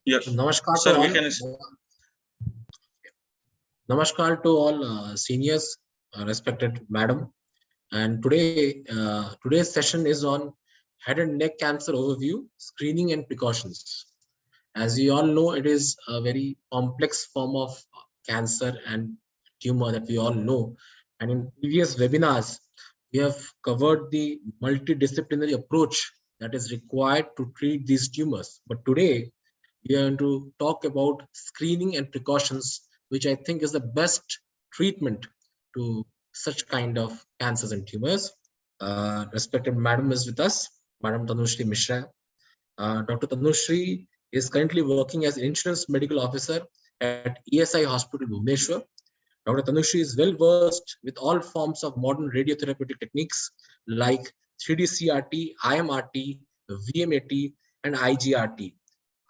Yes. Namaskar Sir, to we all. can. Namaskar to all seniors, respected madam. And today's session is on head and neck cancer overview, screening and precautions. As you all know, it is a very complex form of cancer and tumor that we all know. And in previous webinars, we have covered the multidisciplinary approach that is required to treat these tumors. But today, we are going to talk about screening and precautions, which I think is the best treatment to such kind of cancers and tumors. Respected madam is with us, Madam Tanushree Mishra. Dr. Tanushree is currently working as insurance medical officer at ESI Hospital, Bhubaneswar. Dr. Tanushree is well versed with all forms of modern radiotherapeutic techniques like 3D CRT, IMRT, VMAT, and IGRT,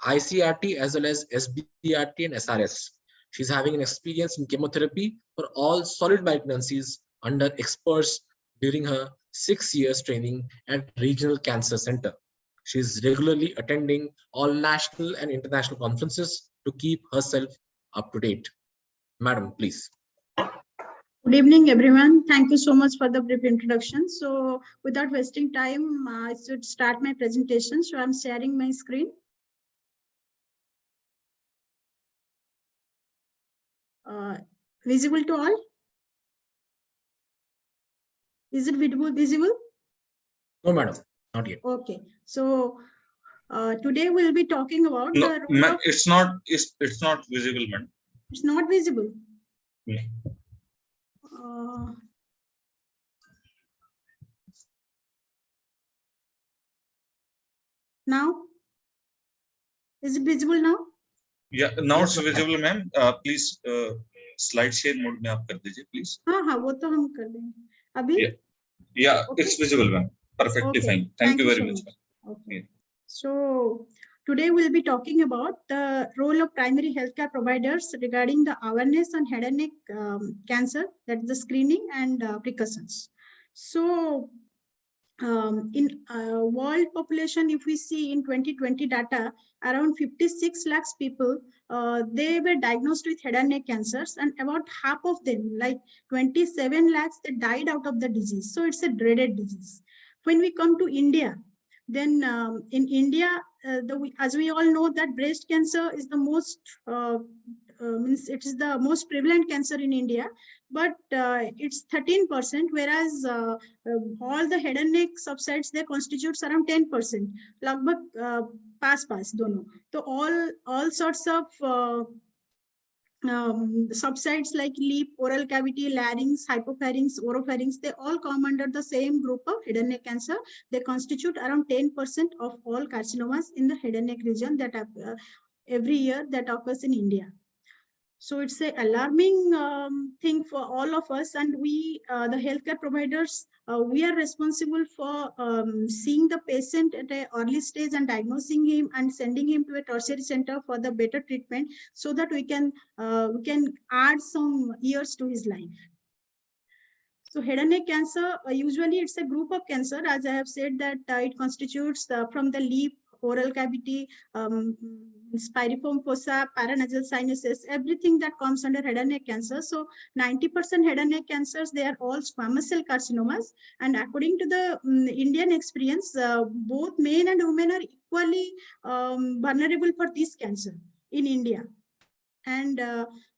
ICRT, as well as SBRT and SRS. She's having an experience in chemotherapy for all solid malignancies under experts during her 6 years training at Regional Cancer Center. She is regularly attending all national and international conferences to keep herself up to date. Madam, please. Good evening, everyone. Thank you so much for the brief introduction. So without wasting time, I should start my presentation. So I'm sharing my screen. Visible to all? Is it visible? No, madam, not yet. Okay. So today we'll be talking about No, it's not visible, madam. It's not visible. Yeah. Now, is it visible now? Yeah, now it's visible, ma'am. Please slide share mode में आप कर दीजिए, please. हाँ, वो तो हम कर देंगे. अभी? Yeah, okay. It's visible, ma'am. Perfectly fine. Thank you very much. Okay. Yeah. So today we'll be talking about the role of primary healthcare providers regarding the awareness on head and neck cancer, that's the screening and precautions. So in world population, if we see in 2020 data, around 56 lakhs people, they were diagnosed with head and neck cancers, and about half of them, like 27 lakhs, they died out of the disease. So it's a dreaded disease. When we come to India, then in India, as we all know, that breast cancer is the most means it is the most prevalent cancer in India, but it's 13%, whereas all the head and neck subsets, they constitutes around 10%. Lagbhag pass dono. So all sorts of subsets like lip, oral cavity, larynx, hypopharynx, oropharynx, they all come under the same group of head and neck cancer. They constitute around 10% of all carcinomas in the head and neck region that every year that occurs in India. So it's an alarming thing for all of us, and we, the healthcare providers, we are responsible for seeing the patient at an early stage and diagnosing him and sending him to a tertiary center for the better treatment, so that we can add some years to his life. So head and neck cancer, usually it's a group of cancer, as I have said, that it constitutes from the lip, oral cavity, piriform fossa, paranasal sinuses, everything that comes under head and neck cancer. So 90% head and neck cancers, they are all squamous cell carcinomas. And according to the Indian experience, both men and women are equally vulnerable for this cancer in India. And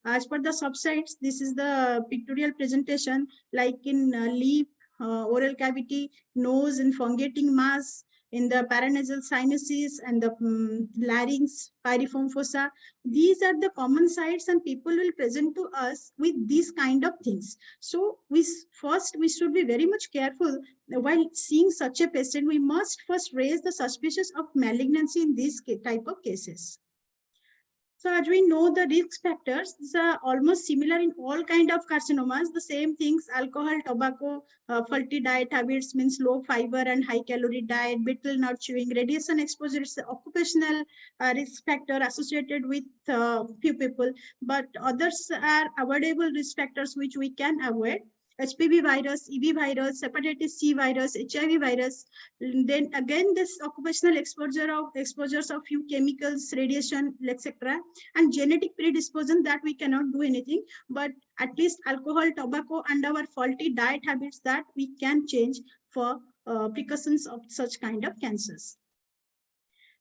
as per the subsets, this is the pictorial presentation, like in lip, oral cavity, nose and fungating mass, in the paranasal sinuses and the larynx, piriform fossa. These are the common sites, and people will present to us with these kind of things. So we should be very much careful while seeing such a patient. We must first raise the suspicion of malignancy in these type of cases. So as we know, the risk factors are almost similar in all kind of carcinomas. The same things: alcohol, tobacco, faulty diet habits, means low fiber and high calorie diet, betel nut chewing, radiation exposure is occupational risk factor associated with few people, but others are avoidable risk factors which we can avoid. HPV virus, EB virus, hepatitis C virus, HIV virus. Then again, this occupational exposures of few chemicals, radiation, etc., and genetic predisposition that we cannot do anything, but at least alcohol, tobacco, and our faulty diet habits that we can change for precautions of such kind of cancers.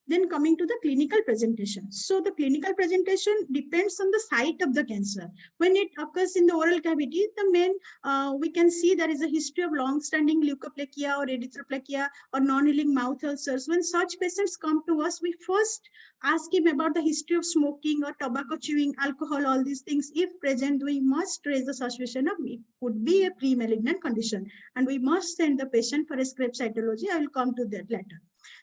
Then coming to the clinical presentation. So the clinical presentation depends on the site of the cancer. When it occurs in the oral cavity, the main, we can see there is a history of long-standing leukoplakia or erythroplakia or non-healing mouth ulcers. When such patients come to us, we first ask him about the history of smoking or tobacco chewing, alcohol, all these things. If present, we must raise the suspicion of it could be a pre-malignant condition, and we must send the patient for a scrap cytology. I will come to that later.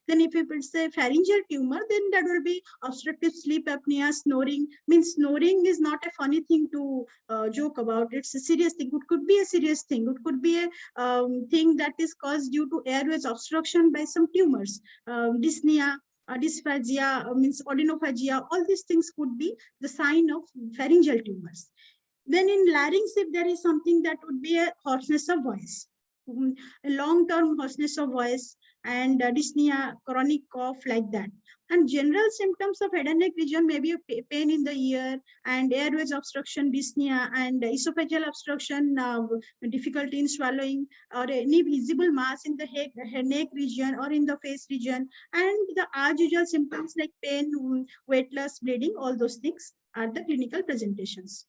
Then if it's a pharyngeal tumor, then that will be obstructive sleep apnea, snoring. Means snoring is not a funny thing to joke about. It's a serious thing. It could be a serious thing. It could be a thing that is caused due to airways obstruction by some tumors. Dyspnea, dysphagia, means odynophagia, all these things could be the sign of pharyngeal tumors. Then in larynx, if there is something, that would be a hoarseness of voice, a long-term hoarseness of voice, and dyspnea, chronic cough, like that. And general symptoms of head and neck region may be a pain in the ear and airways obstruction, dyspnea, and esophageal obstruction, difficulty in swallowing, or any visible mass in the head, neck region or in the face region. And the as usual symptoms like pain, weight loss, bleeding, all those things are the clinical presentations.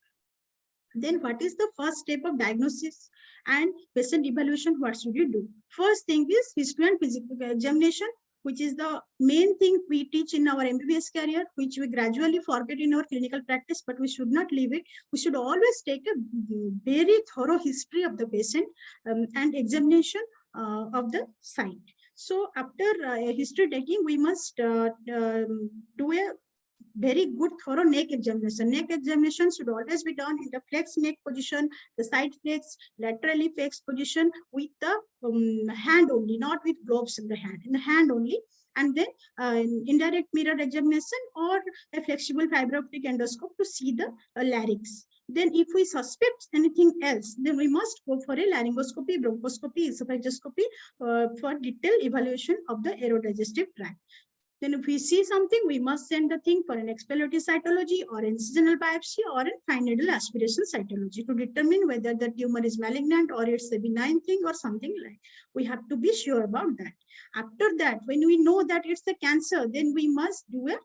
Then what is the first step of diagnosis and patient evaluation? What should you do? First thing is history and physical examination, which is the main thing we teach in our MBBS career, which we gradually forget in our clinical practice, but we should not leave it. We should always take a very thorough history of the patient and examination of the site. So after history taking, we must do a very good thorough neck examination. Neck examination should always be done in the flexed neck position, the side flexed, laterally flexed position, with the hand only, not with gloves in the hand only. And then indirect mirror examination or a flexible fiber optic endoscope to see the larynx. Then if we suspect anything else, then we must go for a laryngoscopy, bronchoscopy, esophagoscopy for detailed evaluation of the aerodigestive tract. Then if we see something, we must send the thing for an expellorative cytology or incisional biopsy or a fine needle aspiration cytology to determine whether the tumor is malignant or it's a benign thing or something like. We have to be sure about that. After that, when we know that it's a cancer, then we must do a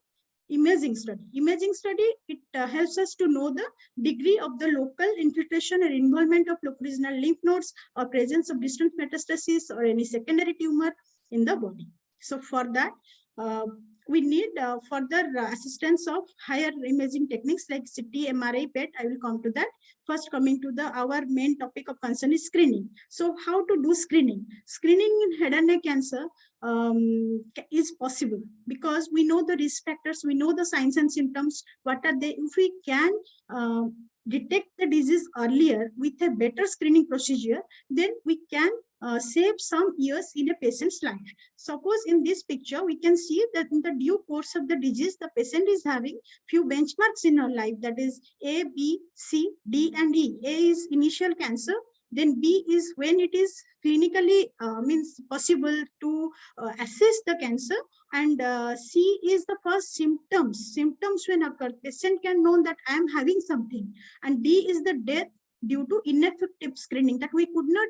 imaging study. Imaging study, it helps us to know the degree of the local infiltration and involvement of localized lymph nodes or presence of distant metastasis or any secondary tumor in the body. So for that, we need further assistance of higher imaging techniques like CT, MRI, PET. I will come to that. First, coming to our main topic of concern is screening. So how to do screening? Screening in head and neck cancer is possible because we know the risk factors, we know the signs and symptoms. What are they? If we can detect the disease earlier with a better screening procedure, then we can save some years in a patient's life. Suppose in this picture, we can see that in the due course of the disease, the patient is having few benchmarks in her life, that is A, B, C, D, and E. A is initial cancer, then B is when it is clinically means possible to assess the cancer, and C is the first symptoms when occur. Patient can know that I am having something, and D is the death due to ineffective screening, that we could not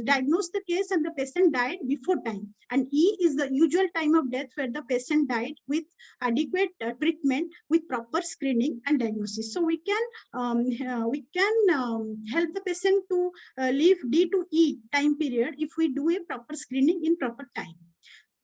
diagnose the case and the patient died before time. And E is the usual time of death where the patient died with adequate treatment with proper screening and diagnosis. So we can help the patient to live D to E time period if we do a proper screening in proper time.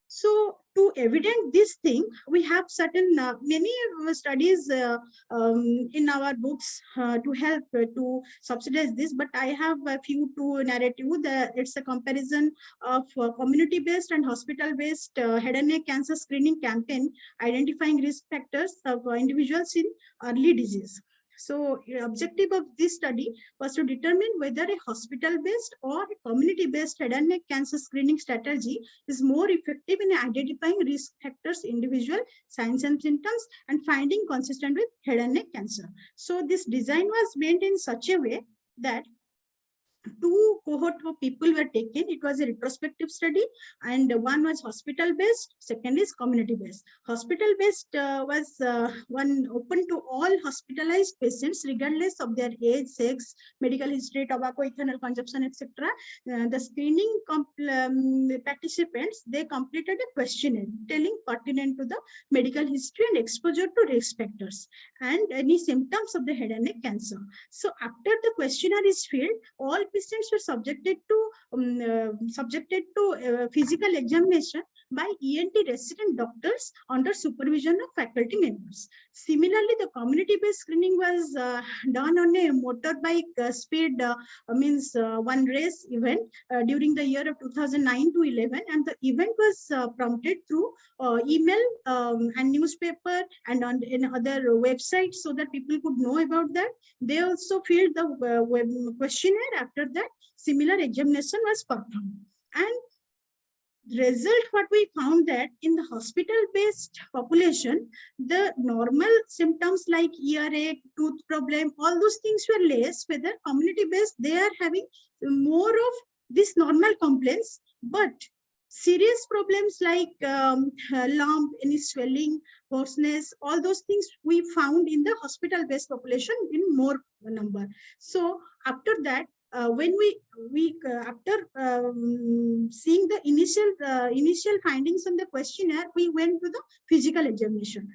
So to evidence this thing, we have certain many studies in our books to help to subsidize this, but I have a few to narrate you. It's a comparison of community-based and hospital-based head and neck cancer screening campaign identifying risk factors of individuals in early disease. So the objective of this study was to determine whether a hospital-based or a community-based head and neck cancer screening strategy is more effective in identifying risk factors, individual signs and symptoms, and finding consistent with head and neck cancer. So this design was made in such a way that two cohort of people were taken. It was a retrospective study, and one was hospital based, second is community based. Hospital based was one open to all hospitalized patients regardless of their age, sex, medical history, tobacco, ethanol consumption, etc. The screening participants, they completed a questionnaire telling pertinent to the medical history and exposure to risk factors and any symptoms of the head and neck cancer. So after the questionnaire is filled, all patients were subjected to physical examination by ENT resident doctors under supervision of faculty members. Similarly, the community-based screening was done on a motorbike speed one race event during the year of 2009 to 11, and the event was prompted through email and newspaper and on in other websites so that people could know about that. They also filled the questionnaire. After that, similar examination was performed. And result, what we found that in the hospital-based population, the normal symptoms like earache, tooth problem, all those things were less. Whether community-based, they are having more of this normal complaints, but serious problems like lump, any swelling, hoarseness, all those things we found in the hospital-based population in more number. So after that, when we after seeing the initial findings on the questionnaire, we went to the physical examination.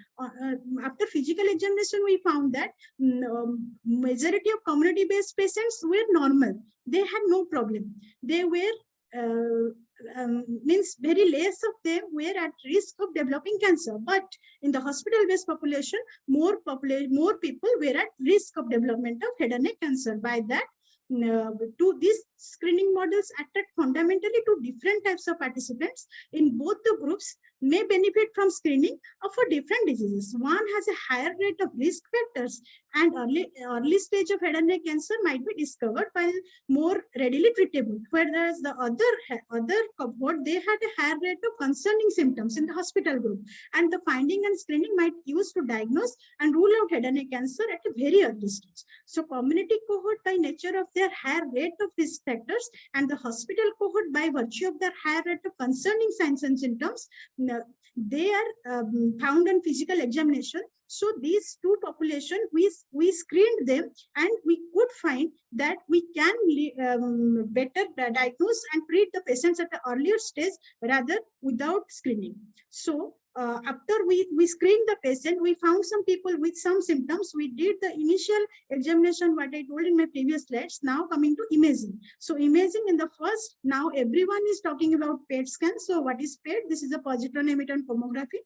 After physical examination, we found that majority of community-based patients were normal. They had no problem. They were means very less of them were at risk of developing cancer, but in the hospital-based population, more people were at risk of development of head and neck cancer. By that, to these screening models attract fundamentally to different types of participants in both the groups may benefit from screening for different diseases. One has a higher rate of risk factors, and early stage of head and neck cancer might be discovered while more readily treatable, whereas the other cohort, they had a higher rate of concerning symptoms in the hospital group, and the finding and screening might use to diagnose and rule out head and neck cancer at a very early stage. So community cohort, by nature of their higher rate of risk factors, and the hospital cohort, by virtue of their higher rate of concerning signs and symptoms, they are found on physical examination. So these two population, we screened them, and we could find that we can better diagnose and treat the patients at the earlier stage rather without screening. So after we screened the patient, we found some people with some symptoms. We did the initial examination, what I told in my previous slides. Now coming to imaging. So imaging in the first, now everyone is talking about PET scan. So what is PET? This is a positron emission tomography.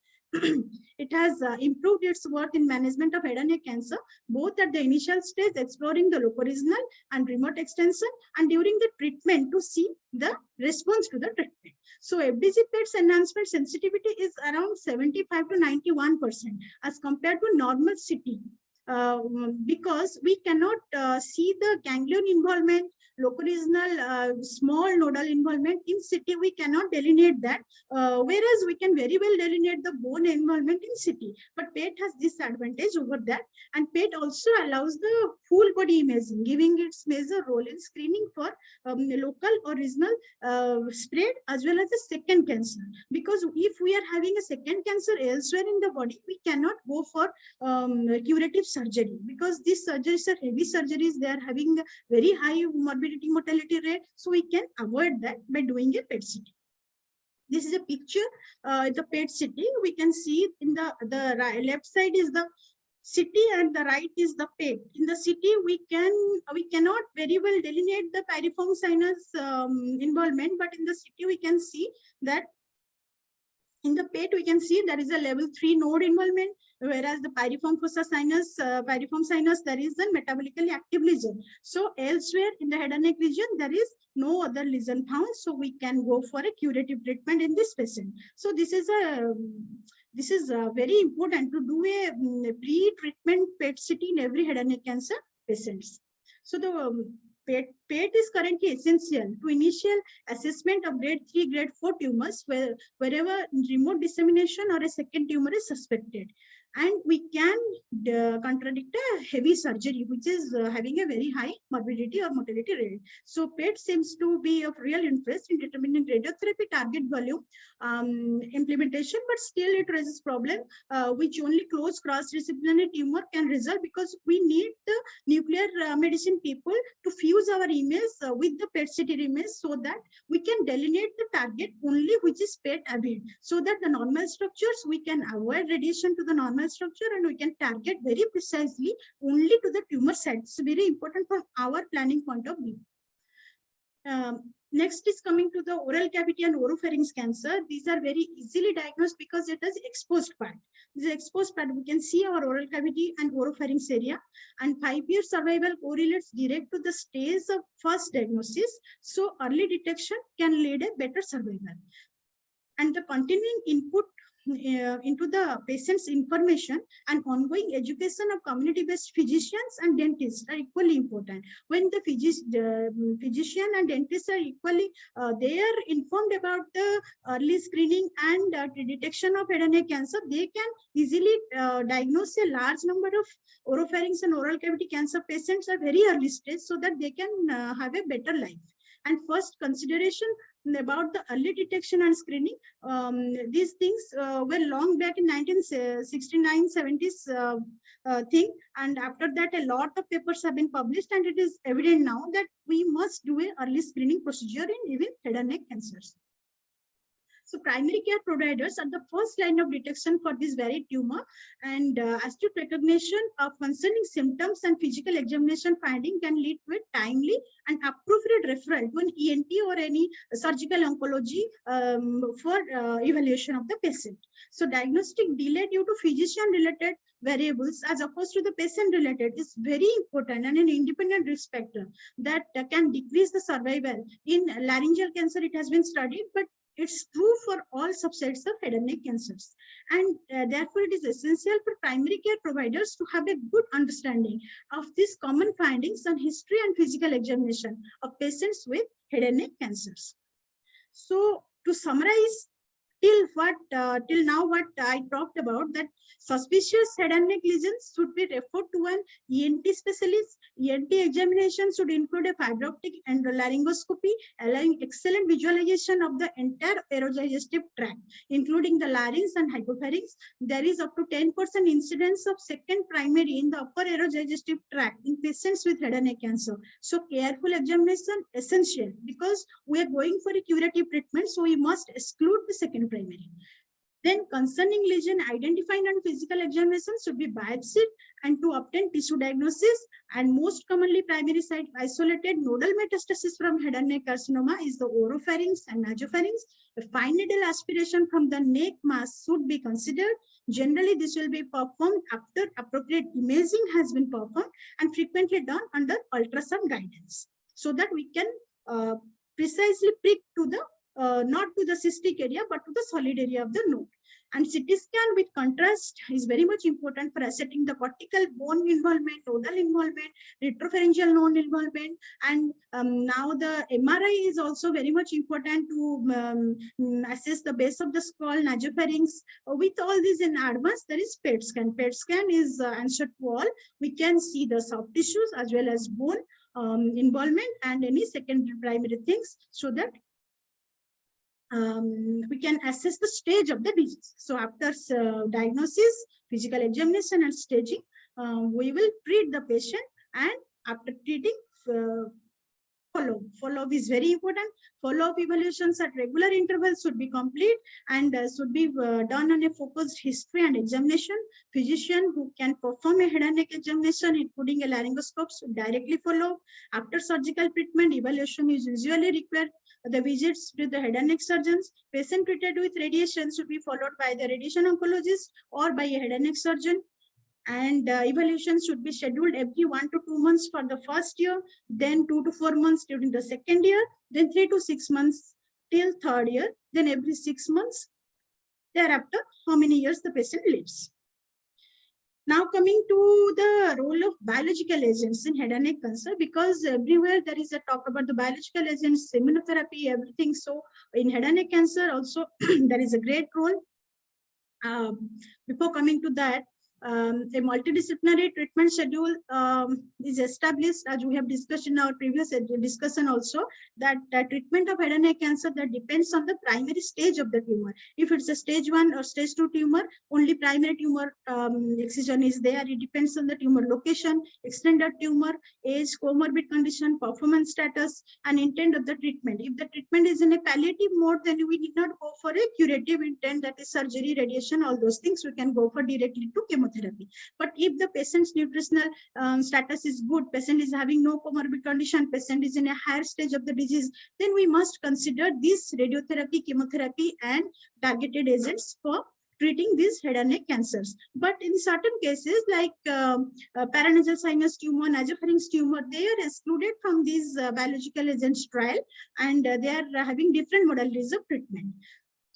It has improved its work in management of head and neck cancer, both at the initial stage, exploring the locoregional and remote extension, and during the treatment to see the response to the treatment. So FDG PET's enhancement sensitivity is around 75 to 91% as compared to normal CT. Because we cannot see the ganglion involvement, locoregional small nodal involvement in CT, we cannot delineate that, whereas we can very well delineate the bone involvement in CT. But PET has this advantage over that, and PET also allows the full body imaging, giving its major role in screening for local or regional spread as well as the second cancer. Because if we are having a second cancer elsewhere in the body, we cannot go for curative surgery, because these surgeries are heavy surgeries. They are having a very high morbidity mortality rate, so we can avoid that by doing a PET CT. This is a picture, the PET CT. We can see in the left side is the CT and the right is the PET. In the CT, we cannot very well delineate the piriform sinus involvement, but in the CT we can see that. In the PET, we can see there is a level 3 node involvement, whereas the piriform fossa sinus, there is a metabolically active lesion. So elsewhere in the head and neck region, there is no other lesion found. So we can go for a curative treatment in this patient. So this is very important to do a pre-treatment PET CT in every head and neck cancer patients. So the PET is currently essential to initial assessment of grade 3, grade 4 tumors wherever remote dissemination or a second tumor is suspected. And we can contradict a heavy surgery, which is having a very high morbidity or mortality rate. So PET seems to be of real interest in determining radiotherapy target volume implementation, but still it raises problem which only close cross-disciplinary tumor can resolve, because we need the nuclear medicine people to fuse our emails with the PET CT images, so that we can delineate the target only which is PET avid, so that the normal structures we can avoid radiation to the normal structure, and we can target very precisely only to the tumor sites. It's very important from our planning point of view. Next is coming to the oral cavity and oropharynx cancer. These are very easily diagnosed because it is exposed part. This exposed part, we can see our oral cavity and oropharynx area, and 5-year survival correlates direct to the stage of first diagnosis. So early detection can lead a better survival. And the continuing input into the patient's information and ongoing education of community-based physicians and dentists are equally important. When the physician and dentists are equally, they are informed about the early screening and detection of head and neck cancer, they can easily diagnose a large number of oropharynx and oral cavity cancer patients at very early stage, so that they can have a better life. And first consideration about the early detection and screening, these things were long back in 1969, 70s thing, and after that a lot of papers have been published, and it is evident now that we must do a early screening procedure in even head and neck cancers. So primary care providers are the first line of detection for this very tumor, and astute recognition of concerning symptoms and physical examination finding can lead to a timely and appropriate referral to an ENT or any surgical oncology for evaluation of the patient. So diagnostic delay due to physician-related variables as opposed to the patient-related is very important, and an independent risk factor that can decrease the survival. In laryngeal cancer, it has been studied, but it's true for all subsets of head and neck cancers. And therefore, it is essential for primary care providers to have a good understanding of these common findings on history and physical examination of patients with head and neck cancers. So to summarize, till now what I talked about, that suspicious head and neck lesions should be referred to an ENT specialist. ENT examination should include a fiber optic and laryngoscopy, allowing excellent visualization of the entire orodigestive tract, including the larynx and hypopharynx. There is up to 10% incidence of second primary in the upper orodigestive tract in patients with head and neck cancer. So careful examination essential, because we are going for a curative treatment, so we must exclude the second primary. Then concerning lesion, identifying and physical examination should be biopsied and to obtain tissue diagnosis. And most commonly primary site isolated nodal metastasis from head and neck carcinoma is the oropharynx and nasopharynx. A fine needle aspiration from the neck mass should be considered. Generally, this will be performed after appropriate imaging has been performed, and frequently done under ultrasound guidance, so that we can precisely prick to the not to the cystic area, but to the solid area of the node. And CT scan with contrast is very much important for assessing the cortical bone involvement, nodal involvement, retropharyngeal node involvement, and now the MRI is also very much important to assess the base of the skull, nasopharynx. With all these in advance, there is PET scan. PET scan is answered to all. We can see the soft tissues as well as bone involvement and any secondary primary things, so that we can assess the stage of the disease. So after diagnosis, physical examination and staging, we will treat the patient, and after treating, follow-up is very important. Follow-up evaluations at regular intervals should be complete, and should be done on a focused history and examination. Physician who can perform a head and neck examination, including a laryngoscope, should directly follow. After surgical treatment, evaluation is usually required. The visits to the head and neck surgeons. Patient treated with radiation should be followed by the radiation oncologist or by a head and neck surgeon. And evaluation should be scheduled every 1 to 2 months for the first year, then 2 to 4 months during the second year, then 3 to 6 months till third year, then every 6 months thereafter, how many years the patient lives. Now coming to the role of biological agents in head and neck cancer, because everywhere there is a talk about the biological agents, immunotherapy, everything. So in head and neck cancer also there is a great role. Before coming to that, A multidisciplinary treatment schedule is established, as we have discussed in our previous discussion also, that treatment of head and neck cancer that depends on the primary stage of the tumor. If it's a stage 1 or stage 2 tumor, only primary tumor excision is there. It depends on the tumor location, extended tumor, age, comorbid condition, performance status, and intent of the treatment. If the treatment is in a palliative mode, then we need not go for a curative intent, that is surgery, radiation, all those things. We can go for directly to chemotherapy. But if the patient's nutritional status is good, patient is having no comorbid condition, patient is in a higher stage of the disease, then we must consider this radiotherapy, chemotherapy, and targeted agents for treating these head and neck cancers. But in certain cases, like paranasal sinus tumor, nasopharynx tumor, they are excluded from these biological agents trial, and they are having different modalities of treatment.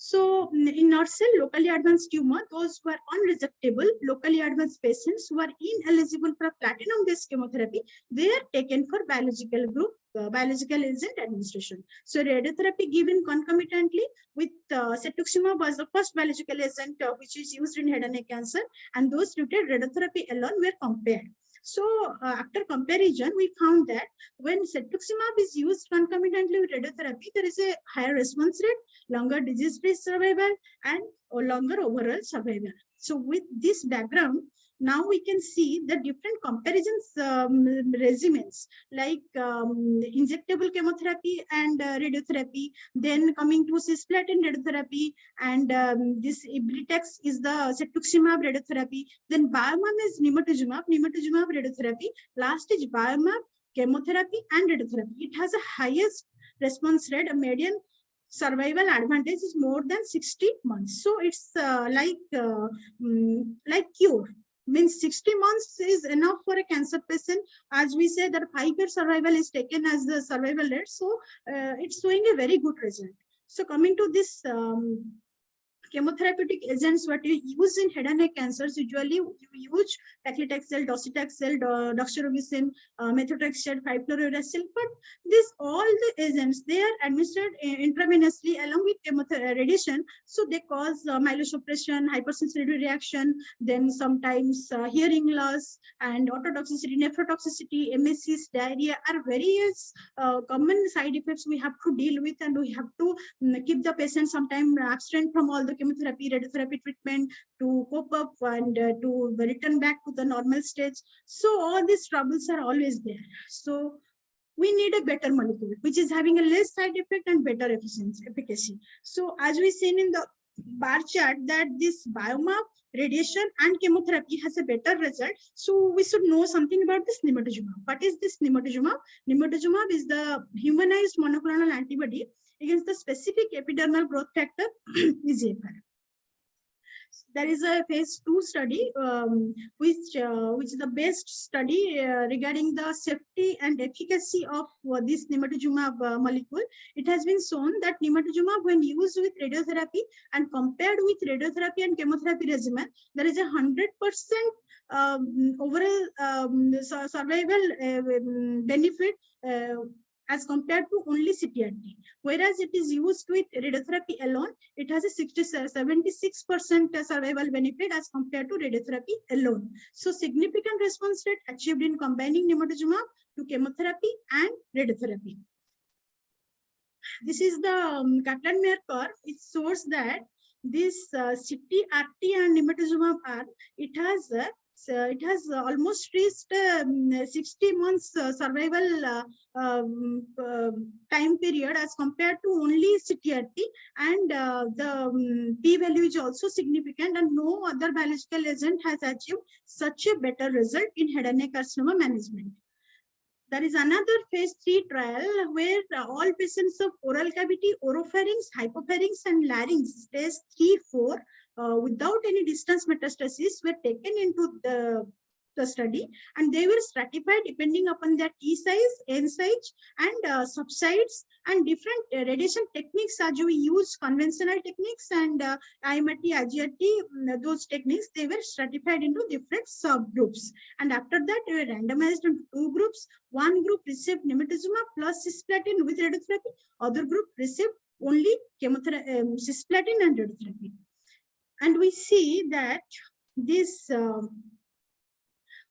So in nutshell, locally advanced tumor, those who are unresectable, locally advanced patients who are ineligible for platinum-based chemotherapy, they are taken for biological group, biological agent administration. So radiotherapy given concomitantly with cetuximab was the first biological agent which is used in head and neck cancer, and those treated radiotherapy alone were compared. So after comparison, we found that when cetuximab is used concomitantly with radiotherapy, there is a higher response rate, longer disease-free survival, and longer overall survival. So with this background, now we can see the different comparisons regimens, like injectable chemotherapy and radiotherapy, then coming to cisplatin radiotherapy, and this Ibritex is the cetuximab radiotherapy, then biomab is nimatuzumab radiotherapy, last is biomab, chemotherapy, and radiotherapy. It has a highest response rate, a median survival advantage is more than 60 months. So it's like cure. Means 60 months is enough for a cancer patient. As we say that 5-year survival is taken as the survival rate. So it's showing a very good result. So coming to this chemotherapeutic agents, what you use in head and neck cancers, usually you use paclitaxel, docetaxel, doxorubicin, methotrexate, 5-fluorouracil. But this all the agents, they are administered intravenously along with radiation. So they cause myelosuppression, hypersensitivity reaction, then sometimes hearing loss, and ototoxicity, nephrotoxicity, MSCs, diarrhea are various common side effects we have to deal with, and we have to keep the patient sometimes absent from all the chemotherapy, radiotherapy treatment to cope up and to return back to the normal stage. So all these troubles are always there. So we need a better molecule which is having a less side effect and better efficacy. So as we seen in the bar chart, that this biomab, radiation, and chemotherapy has a better result. So we should know something about this nimatuzumab. What is this nimatuzumab? Nimatuzumab is the humanized monoclonal antibody against the specific epidermal growth factor EGFR. There is a phase 2 study, which is the best study regarding the safety and efficacy of this nimatuzumab molecule. It has been shown that nimatuzumab, when used with radiotherapy and compared with radiotherapy and chemotherapy regimen, there is 100% overall survival benefit as compared to only CTRT. Whereas it is used with radiotherapy alone, it has a 76% survival benefit as compared to radiotherapy alone. So significant response rate achieved in combining nimatuzumab to chemotherapy and radiotherapy. This is the Kaplan-Meier curve. It shows that this CTRT and nimatuzumab R, it has almost reached 60 months survival time period as compared to only CTRT, and the p-value is also significant, and no other biological agent has achieved such a better result in head and neck carcinoma management. There is another phase 3 trial where all patients of oral cavity, oropharynx, hypopharynx, and larynx stage 3-4 without any distance metastasis were taken into the study, and they were stratified depending upon their T size, N size, and subsides, and different radiation techniques as we use conventional techniques and IMRT, IGRT, those techniques, they were stratified into different subgroups. And after that, they were randomized into 2 groups. One group received nimatuzumab plus cisplatin with radiotherapy. Other group received only chemotherapy, cisplatin and radiotherapy. And we see that this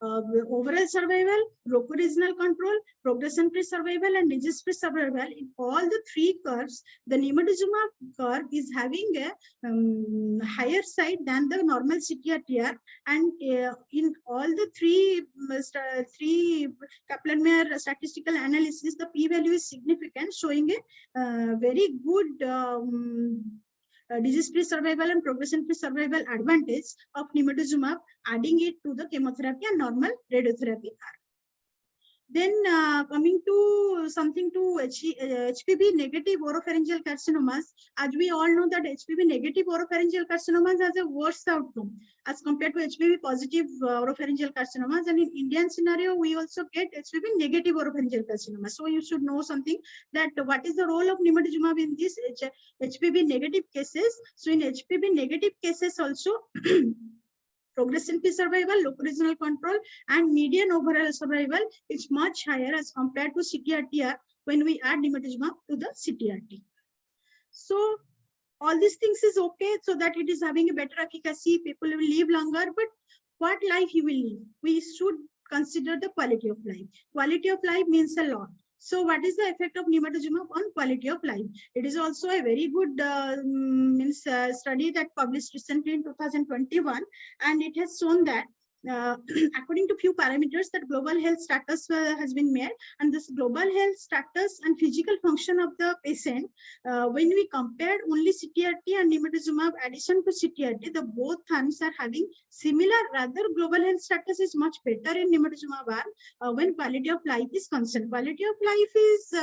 overall survival, regional control, progression-free survival, and disease-free survival. In all the three curves, the nemolizumab curve is having a higher side than the normal CTR-TR, and in all the three Kaplan-Meier statistical analysis, the p-value is significant, showing a very good disease-free survival and progression-free survival advantage of nemolizumab, adding it to the chemotherapy and normal radiotherapy arm. Then coming to something to HPV negative oropharyngeal carcinomas, as we all know that HPV negative oropharyngeal carcinomas has a worse outcome as compared to HPV positive oropharyngeal carcinomas. And in Indian scenario, we also get HPV negative oropharyngeal carcinomas. So you should know something that what is the role of nemolizumab in these HPV negative cases. So in HPV negative cases also, progression-free survival, local regional control, and median overall survival is much higher as compared to CTR-TR when we add nemolizumab to the CTR-T. So all these things is okay, so that it is having a better efficacy, people will live longer, but what life you will live? We should consider the quality of life. Quality of life means a lot. So what is the effect of nemolizumab on quality of life? It is also a very good study that published recently in 2021, and it has shown that according to few parameters that global health status has been made, and this global health status and physical function of the patient, when we compared only CTR-T and nemolizumab addition to CTR-T, the both arms are having similar, rather global health status is much better in nemolizumab arm when quality of life is concerned. Quality of life is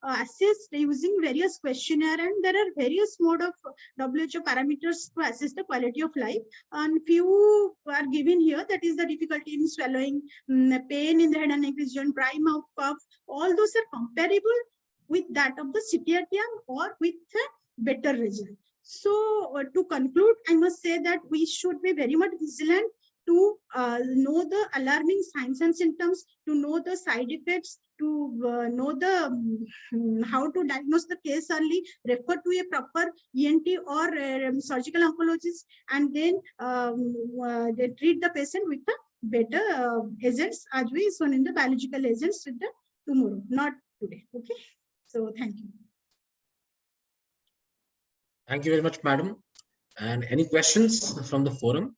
assessed using various questionnaire, and there are various mode of WHO parameters to assess the quality of life, and few are given here. That is the difficulty in swallowing, pain in the head and neck region, dry mouth, cough. All those are comparable with that of the CTR-T or with a better result. So to conclude, I must say that we should be very much vigilant to know the alarming signs and symptoms, to know the side effects, to know the how to diagnose the case early, refer to a proper ENT or surgical oncologist, and then they treat the patient with the better agents, as we shown in the biological agents with the tomorrow, not today. Okay, so thank you. Thank you very much, madam. And any questions from the forum?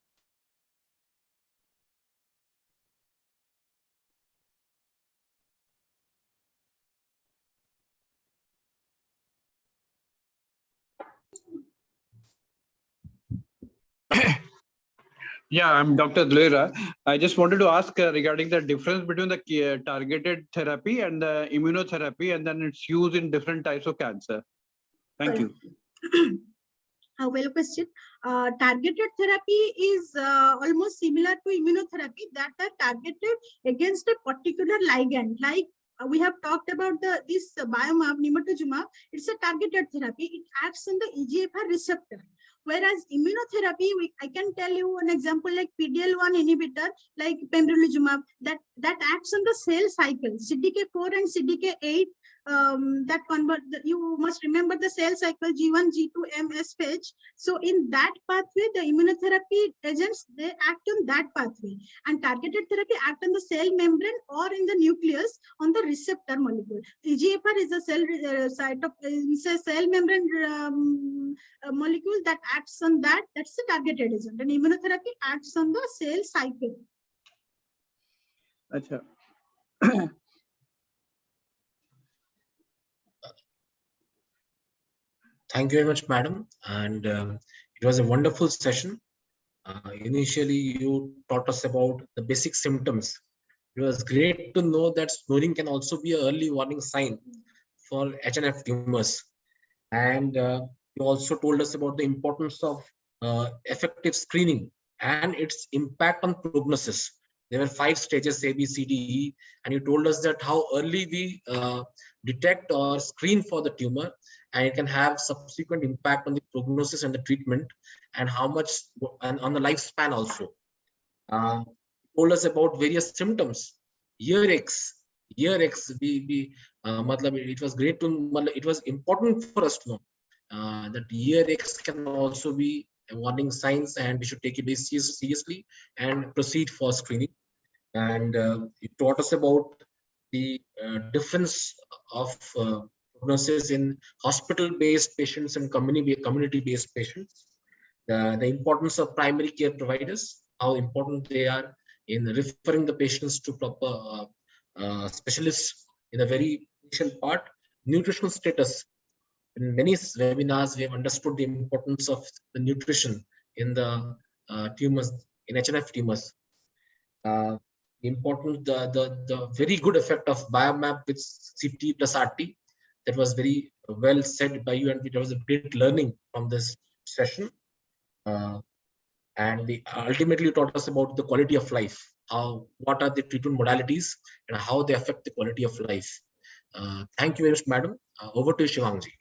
Yeah, I'm Dr. Dlera. I just wanted to ask regarding the difference between the targeted therapy and the immunotherapy, and then its use in different types of cancer. Thank you. Well question. Targeted therapy is almost similar to immunotherapy, that are targeted against a particular ligand. Like we have talked about this biomab, nemolizumab. It's a targeted therapy. It acts on the EGFR receptor. Whereas immunotherapy, I can tell you an example like PD-L1 inhibitor, like pembrolizumab, that acts on the cell cycle, CDK4 and CDK8. That convert, you must remember the cell cycle G1, G2, MSH. So in that pathway, the immunotherapy agents, they act on that pathway, and targeted therapy act on the cell membrane or in the nucleus on the receptor molecule. EGFR is a cell membrane molecule that acts on that. That's the targeted agent, and immunotherapy acts on the cell cycle. Achha. Thank you very much, madam. And it was a wonderful session. Initially, you taught us about the basic symptoms. It was great to know that snoring can also be an early warning sign for HNF tumors. And you also told us about the importance of effective screening and its impact on prognosis. There were 5 stages, A, B, C, D, E, and you told us that how early we detect or screen for the tumor, and it can have subsequent impact on the prognosis and the treatment, and how much and on the lifespan also. Told us about various symptoms. Year X, it was great to, it was important for us to know that year X can also be warning signs, and we should take it very seriously and proceed for screening. And it taught us about the difference of prognosis in hospital-based patients and community-based patients. The importance of primary care providers, how important they are in referring the patients to proper specialists in a very initial part. Nutritional status. In many webinars, we have understood the importance of the nutrition in the tumors, in HNF tumors. The very good effect of biomap with CT plus RT. That was very well said by you, and it was a great learning from this session. And they ultimately taught us about the quality of life, what are the treatment modalities and how they affect the quality of life. Thank you very much, madam. Over to you, Shivangji.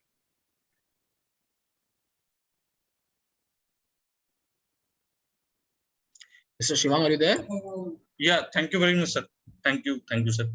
Mr. Shivang, are you there? Yeah, thank you very much, sir. Thank you, sir.